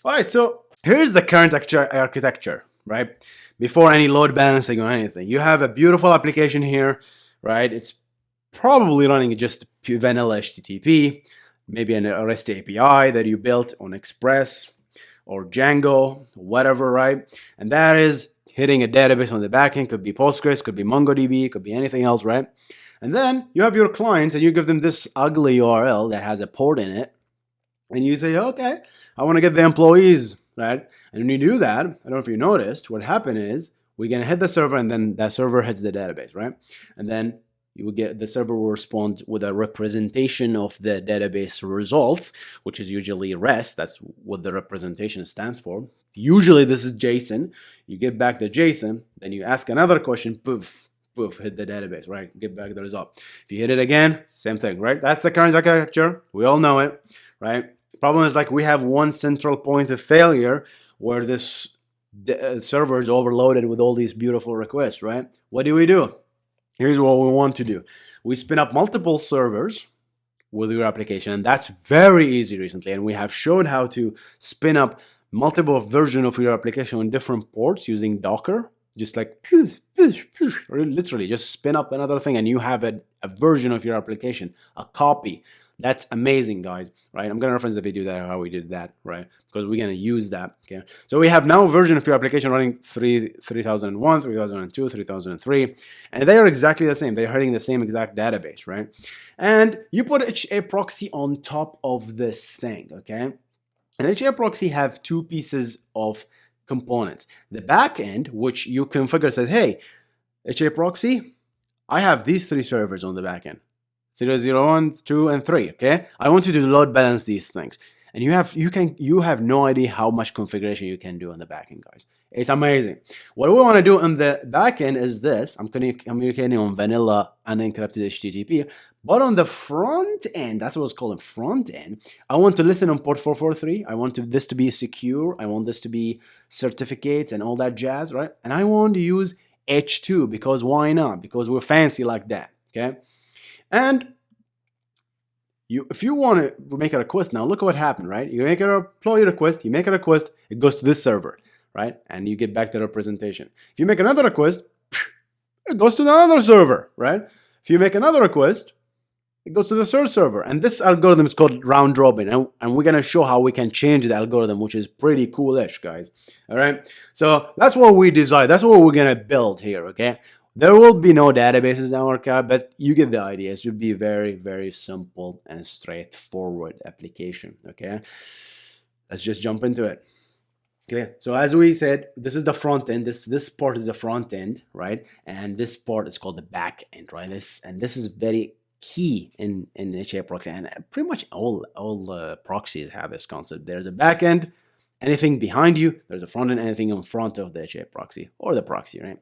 All right, so here's the current architecture, right? Before any load balancing or anything, you have a beautiful application here, right? It's probably running just vanilla HTTP, maybe an REST API that you built on Express or Django, whatever, right? And that is hitting a database on the backend. Could be Postgres, could be MongoDB, could be anything else, right? And then you have your client and you give them this ugly URL that has a port in it. And you say, okay, I want to get the employees, right? And when you do that, I don't know if you noticed, what happened is we're going to hit the server and then that server hits the database, right? And then you will get the server will respond with a representation of the database results, which is usually REST. That's what the representation stands for. Usually this is JSON. You get back the JSON, then you ask another question, poof, poof, hit the database, right? Get back the result. If you hit it again, same thing, right? That's the current architecture. We all know it, right? The problem is like we have one central point of failure where this server is overloaded with all these beautiful requests, right? What do? Here's what we want to do. We spin up multiple servers with your application, and that's very easy recently. And we have showed how to spin up multiple versions of your application on different ports using Docker. Just like, literally just spin up another thing and you have a version of your application, a copy. That's amazing, guys, right? I'm going to reference the video that how we did that, right? Because we're going to use that, okay? So we have now a version of your application running 3001, 3002, 3003, and they are exactly the same. They're hitting the same exact database, right? And you put HA proxy on top of this thing, okay? And HA proxy have two pieces of components. The back end, which you configure, says, hey, HA proxy, I have these three servers on the back end. 0, 0, 1, 2, and 3, okay? I want you to load balance these things. And you have no idea how much configuration you can do on the backend, guys. It's amazing. What we want to do on the backend is this. I'm communicating on vanilla unencrypted HTTP. But on the front end, that's what's called a front end, I want to listen on port 443. I want this to be secure. I want this to be certificates and all that jazz, right? And I want to use H2 because why not? Because we're fancy like that, okay? And if you want to make a request now, look at what happened, right? You make an employee request, you make a request, it goes to this server, right? And you get back the representation. If you make another request, it goes to another server, right? If you make another request, it goes to the third server. And this algorithm is called round robin. And we're going to show how we can change the algorithm, which is pretty coolish, guys. All right. So that's what we design. That's what we're going to build here, okay? There will be no databases in our card, but you get the idea. It should be very, very simple and straightforward application, okay? Let's just jump into it. Okay, so as we said, this is the front end. This part is the front end, right? And this part is called the back end, right? This is very key in HA proxy, and pretty much all proxies have this concept. There's a back end, anything behind you. There's a front end, anything in front of the HA proxy or the proxy, right?